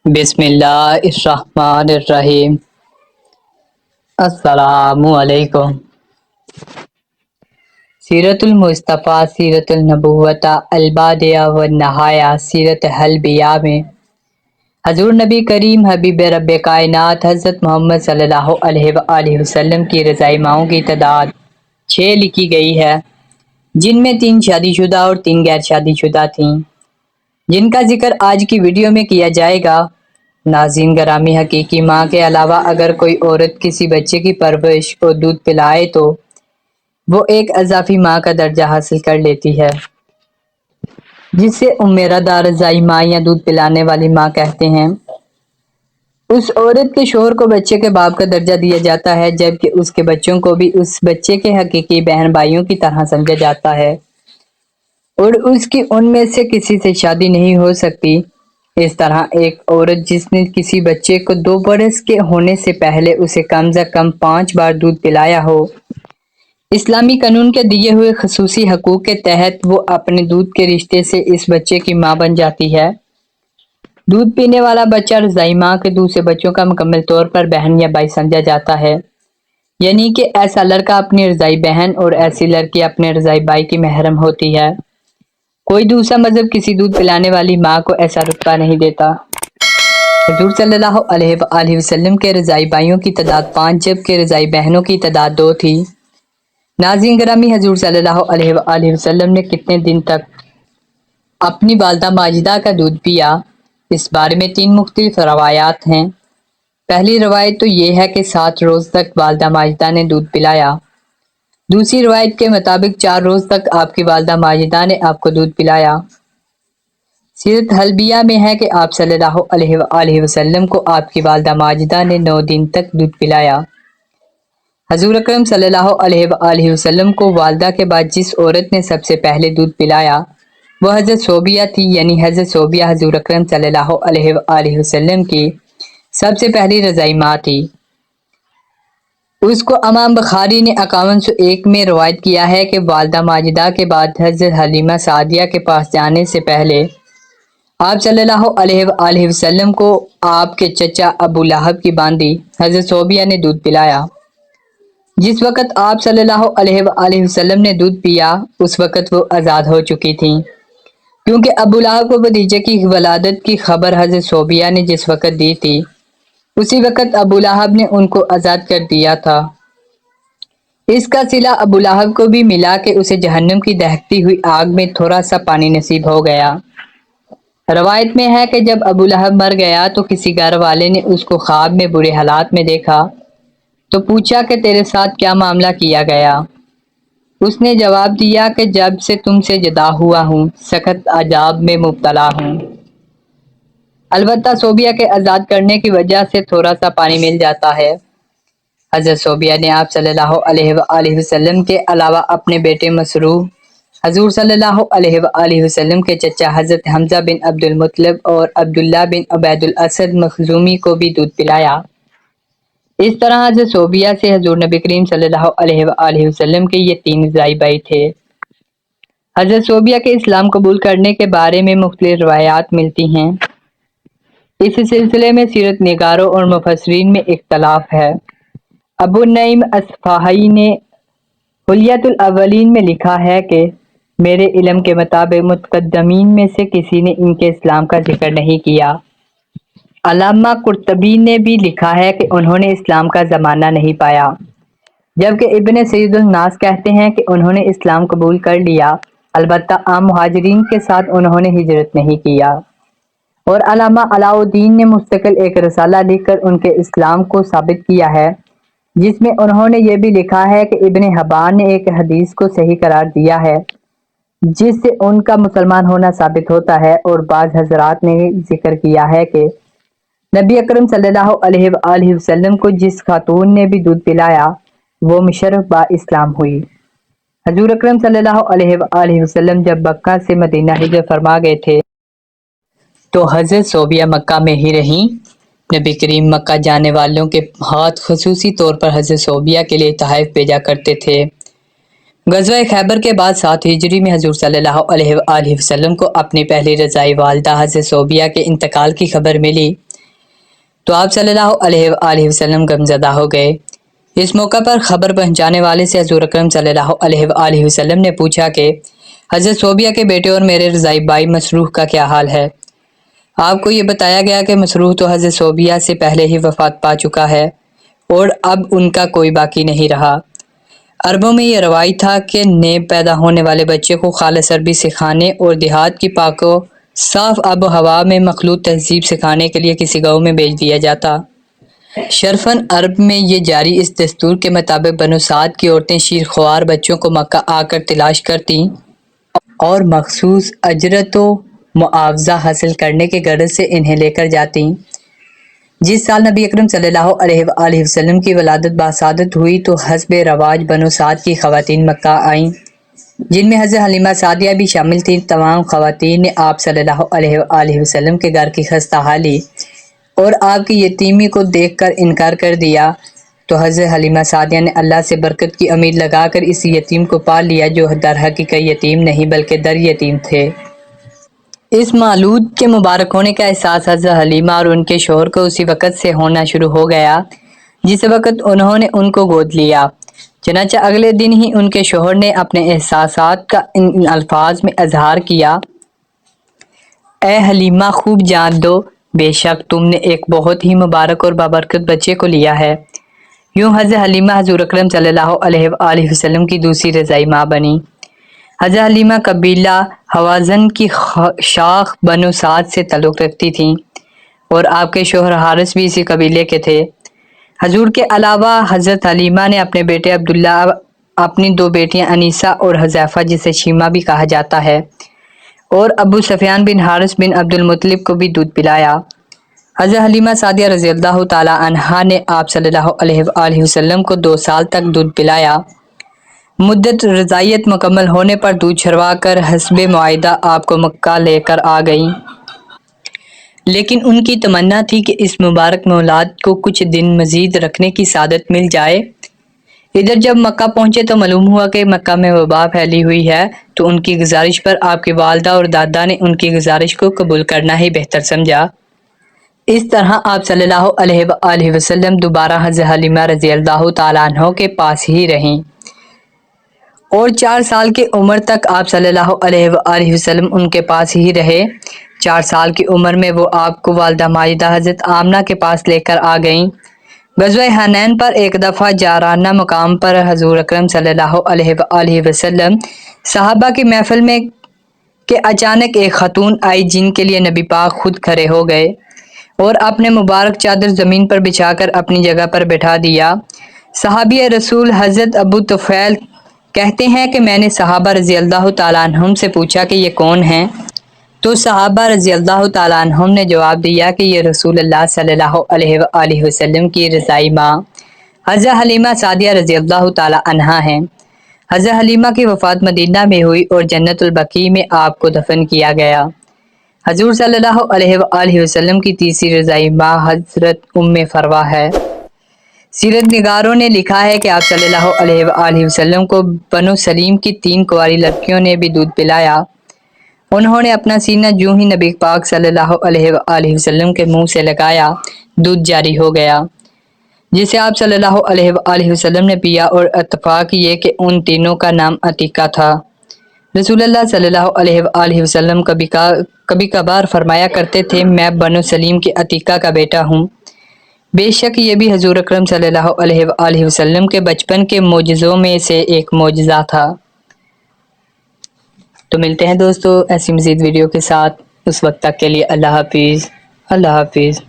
بسم اللہ الرحمن الرحیم۔ السلام علیکم۔ سیرت المصطفیٰ سیرت النبوت البادیہ والنہایہ سیرت حلبیہ میں حضور نبی کریم حبیب رب کائنات حضرت محمد صلی اللہ علیہ وآلہ وسلم کی رضائماؤں کی تعداد 6 لکھی گئی ہے، جن میں 3 شادی شدہ اور 3 غیر شادی شدہ تھیں، جن کا ذکر آج کی ویڈیو میں کیا جائے گا۔ ناظرین گرامی، حقیقی ماں کے علاوہ اگر کوئی عورت کسی بچے کی پرورش اور دودھ پلائے تو وہ ایک اضافی ماں کا درجہ حاصل کر لیتی ہے، جسے رضاع رضائی ماں یا دودھ پلانے والی ماں کہتے ہیں۔ اس عورت کے شوہر کو بچے کے باپ کا درجہ دیا جاتا ہے، جبکہ اس کے بچوں کو بھی اس بچے کے حقیقی بہن بھائیوں کی طرح سمجھا جاتا ہے، اور اس کی ان میں سے کسی سے شادی نہیں ہو سکتی۔ اس طرح ایک عورت جس نے کسی بچے کو 2 برس کے ہونے سے پہلے اسے کم از کم 5 بار دودھ پلایا ہو، اسلامی قانون کے دیے ہوئے خصوصی حقوق کے تحت وہ اپنے دودھ کے رشتے سے اس بچے کی ماں بن جاتی ہے۔ دودھ پینے والا بچہ رضائی ماں کے دوسرے بچوں کا مکمل طور پر بہن یا بھائی سمجھا جاتا ہے، یعنی کہ ایسا لڑکا اپنی رضائی بہن اور ایسی لڑکی اپنے رضائی بھائی کی محرم ہوتی ہے۔ کوئی دوسرا مذہب کسی دودھ پلانے والی ماں کو ایسا رتبہ نہیں دیتا۔ حضور صلی اللہ علیہ وآلہ وسلم کے رضائی بھائیوں کی تعداد 5 جبکہ رضائی بہنوں کی تعداد 2 تھی۔ ناظرین گرامی، حضور صلی اللہ علیہ وآلہ وسلم نے کتنے دن تک اپنی والدہ ماجدہ کا دودھ پیا؟ اس بارے میں 3 مختلف روایات ہیں۔ پہلی روایت تو یہ ہے کہ 7 روز تک والدہ ماجدہ نے دودھ پلایا۔ دوسری روایت کے مطابق 4 روز تک آپ کی والدہ ماجدہ نے آپ کو دودھ پلایا۔ سیرت حلبیہ میں ہے کہ آپ صلی اللہ علیہ وآلہ وسلم کو آپ کی والدہ ماجدہ نے 9 دن تک دودھ پلایا۔ حضور اکرم صلی اللہ علیہ وآلہ وسلم کو والدہ کے بعد جس عورت نے سب سے پہلے دودھ پلایا وہ حضرت صوبیہ تھی، یعنی حضرت صوبیہ حضور اکرم صلی اللہ علیہ وآلہ وسلم کی سب سے پہلی رضائی ماں تھی۔ اس کو امام بخاری نے 5101 میں روایت کیا ہے کہ والدہ ماجدہ کے بعد حضرت حلیمہ سعدیہ کے پاس جانے سے پہلے آپ صلی اللہ علیہ وآلہ وسلم کو آپ کے چچا ابو لہب کی باندی حضرت صوبیہ نے دودھ پلایا۔ جس وقت آپ صلی اللہ علیہ وآلہ وسلم نے دودھ پیا اس وقت وہ آزاد ہو چکی تھیں، کیونکہ ابو لہب کو بھتیجے کی ولادت کی خبر حضرت صوبیہ نے جس وقت دی تھی اسی وقت ابو لہب نے ان کو آزاد کر دیا تھا۔ اس کا صلہ ابو لہب کو بھی ملا کہ اسے جہنم کی دہکتی ہوئی آگ میں تھوڑا سا پانی نصیب ہو گیا۔ روایت میں ہے کہ جب ابو لہب مر گیا تو کسی گھر والے نے اس کو خواب میں برے حالات میں دیکھا تو پوچھا کہ تیرے ساتھ کیا معاملہ کیا گیا؟ اس نے جواب دیا کہ جب سے تم سے جدا ہوا ہوں سخت عذاب میں مبتلا ہوں۔ البتہ صوبیہ کے آزاد کرنے کی وجہ سے تھوڑا سا پانی مل جاتا ہے۔ حضرت صوبیہ نے آپ صلی اللہ علیہ وآلہ وسلم کے علاوہ اپنے بیٹے مسروح حضور صلی اللہ علیہ وآلہ وسلم کے چچا حضرت حمزہ بن عبد المطلب اور عبداللہ بن عبید الاسد مخزومی کو بھی دودھ پلایا۔ اس طرح حضرت صوبیہ سے حضور نبی کریم صلی اللہ علیہ وآلہ وسلم کے یہ 3 رضائی بھائی تھے۔ حضرت صوبیہ کے اسلام قبول کرنے کے بارے میں مختلف روایات ملتی ہیں۔ اس سلسلے میں سیرت نگاروں اور مفسرین میں اختلاف ہے۔ ابو نعیم اصفہانی نے حلیۃ الاولین میں لکھا ہے کہ میرے علم کے مطابق متقدمین میں سے کسی نے ان کے اسلام کا ذکر نہیں کیا۔ علامہ قرطبی نے بھی لکھا ہے کہ انہوں نے اسلام کا زمانہ نہیں پایا، جبکہ ابن سید الناس کہتے ہیں کہ انہوں نے اسلام قبول کر لیا، البتہ عام مہاجرین کے ساتھ انہوں نے ہجرت نہیں کیا۔ اور علامہ علاء الدین نے مستقل ایک رسالہ لکھ کر ان کے اسلام کو ثابت کیا ہے، جس میں انہوں نے یہ بھی لکھا ہے کہ ابن حبان نے ایک حدیث کو صحیح قرار دیا ہے جس سے ان کا مسلمان ہونا ثابت ہوتا ہے، اور بعض حضرات نے ذکر کیا ہے کہ نبی اکرم صلی اللہ علیہ وآلہ وسلم کو جس خاتون نے بھی دودھ پلایا وہ مشرف با اسلام ہوئی۔ حضور اکرم صلی اللہ علیہ وآلہ وسلم جب مکہ سے مدینہ ہجرت فرما گئے تھے تو حضرت صوبیہ مکہ میں ہی رہیں۔ نبی کریم مکہ جانے والوں کے ہاتھ خصوصی طور پر حضرت صوبیہ کے لیے تحائف بھیجا کرتے تھے۔ غزوہ خیبر کے بعد 7 ہجری میں حضور صلی اللہ علیہ وآلہ وسلم کو اپنی پہلی رضائی والدہ حضرت صوبیہ کے انتقال کی خبر ملی تو آپ صلی اللہ علیہ وآلہ وسلم غمزدہ ہو گئے۔ اس موقع پر خبر پہنچانے والے سے حضور اکرم صلی اللہ علیہ وآلہ وسلم نے پوچھا کہ حضرت صوبیہ کے بیٹے اور میرے رضائی بھائی مسروح کا کیا حال ہے؟ آپ کو یہ بتایا گیا کہ مسروح تو حضرت صوبیہ سے پہلے ہی وفات پا چکا ہے اور اب ان کا کوئی باقی نہیں رہا۔ عربوں میں یہ روایت تھا کہ نیب پیدا ہونے والے بچے کو خالص عربی سکھانے اور دیہات کی پاک و صاف آب و ہوا میں مخلوط تہذیب سکھانے کے لیے کسی گاؤں میں بھیج دیا جاتا۔ شرفاً عرب میں یہ جاری اس دستور کے مطابق بنو سعد کی عورتیں شیر خوار بچوں کو مکہ آ کر تلاش کرتیں اور مخصوص اجرت و معاوضہ حاصل کرنے کے غرض سے انہیں لے کر جاتیں۔ جس سال نبی اکرم صلی اللہ علیہ وآلہ وسلم کی ولادت باسعادت ہوئی تو حسب رواج بنو سعد کی خواتین مکہ آئیں، جن میں حضرت حلیمہ سعدیہ بھی شامل تھیں۔ تمام خواتین نے آپ صلی اللہ علیہ وآلہ وسلم کے گھر کی خستہ حالی اور آپ کی یتیمی کو دیکھ کر انکار کر دیا تو حضرت حلیمہ سعدیہ نے اللہ سے برکت کی امید لگا کر اس یتیم کو پال لیا جو در حقیقت یتیم نہیں بلکہ در یتیم تھے۔ اس مولود کے مبارک ہونے کا احساس حضرت حلیمہ اور ان کے شوہر کو اسی وقت سے ہونا شروع ہو گیا جس وقت انہوں نے ان کو گود لیا۔ چنانچہ اگلے دن ہی ان کے شوہر نے اپنے احساسات کا ان الفاظ میں اظہار کیا: اے حلیمہ خوب جان دو، بے شک تم نے ایک بہت ہی مبارک اور بابرکت بچے کو لیا ہے۔ یوں حضرت حلیمہ حضور اکرم صلی اللہ علیہ وآلہ وسلم کی دوسری رضائی ماں بنی۔ حضرت حلیمہ قبیلہ حوازن کی شاخ بنو سعد سے تعلق رکھتی تھیں اور آپ کے شوہر حارث بھی اسی قبیلے کے تھے۔ حضور کے علاوہ حضرت حلیمہ نے اپنے بیٹے عبداللہ، اپنی 2 بیٹیاں انیسہ اور حذیفہ جسے شیمہ بھی کہا جاتا ہے، اور ابو سفیان بن حارث بن عبد المطلب کو بھی دودھ پلایا۔ حضرت حلیمہ سعدیہ رضی اللہ تعالی عنہا نے آپ صلی اللہ علیہ وآلہ وسلم کو 2 سال تک دودھ پلایا۔ مدت رضاعیت مکمل ہونے پر دودھ چھروا کر حسب معاہدہ آپ کو مکہ لے کر آ گئیں، لیکن ان کی تمنا تھی کہ اس مبارک مولود کو کچھ دن مزید رکھنے کی سعادت مل جائے۔ ادھر جب مکہ پہنچے تو معلوم ہوا کہ مکہ میں وبا پھیلی ہوئی ہے، تو ان کی گزارش پر آپ کی والدہ اور دادا نے ان کی گزارش کو قبول کرنا ہی بہتر سمجھا۔ اس طرح آپ صلی اللہ علیہ وآلہ وسلم دوبارہ حضرت حلیمہ رضی اللہ تعالیٰ عنہ کے پاس ہی رہیں اور 4 سال کی عمر تک آپ صلی اللہ علیہ وآلہ وسلم ان کے پاس ہی رہے۔ 4 سال کی عمر میں وہ آپ کو والدہ ماجدہ حضرت آمنہ کے پاس لے کر آ گئیں۔ غزوہ حنین پر ایک دفعہ جارانہ مقام پر حضور اکرم صلی اللہ علیہ وآلہ وسلم صحابہ کی محفل میں کہ اچانک ایک خاتون آئی جن کے لیے نبی پاک خود کھڑے ہو گئے اور اپنے مبارک چادر زمین پر بچھا کر اپنی جگہ پر بٹھا دیا۔ صحابی رسول حضرت ابو طفیل کہتے ہیں کہ میں نے صحابہ رضی اللہ تعالیٰ عنہم سے پوچھا کہ یہ کون ہیں؟ تو صحابہ رضی اللہ تعالیٰ عنہم نے جواب دیا کہ یہ رسول اللہ صلی اللہ علیہ وآلہ وسلم کی رضائی ماں حضرت حلیمہ سعدیہ رضی اللہ تعالیٰ عنہا ہیں۔ حضرت حلیمہ کی وفات مدینہ میں ہوئی اور جنت البقیع میں آپ کو دفن کیا گیا۔ حضور صلی اللہ علیہ وآلہ وسلم کی تیسری رضائی ماں حضرت ام فروہ ہے۔ سیرت نگاروں نے لکھا ہے کہ آپ صلی اللہ علیہ وآلہ وسلم کو بنو سلیم کی 3 کنواری لڑکیوں نے بھی دودھ پلایا۔ انہوں نے اپنا سینہ جو ہی نبی پاک صلی اللہ علیہ وآلہ وسلم کے منہ سے لگایا، دودھ جاری ہو گیا، جسے آپ صلی اللہ علیہ وآلہ وسلم نے پیا، اور اتفاق یہ کہ ان تینوں کا نام عتیقہ تھا۔ رسول اللہ صلی اللہ علیہ وآلہ وسلم کبھی کبھار فرمایا کرتے تھے، میں بنو سلیم کی عتیقہ کا بیٹا ہوں۔ بے شک یہ بھی حضور اکرم صلی اللہ علیہ وآلہ وسلم کے بچپن کے معجزوں میں سے ایک معجزہ تھا۔ تو ملتے ہیں دوستو ایسی مزید ویڈیو کے ساتھ، اس وقت تک کے لیے اللہ حافظ۔ اللہ حافظ۔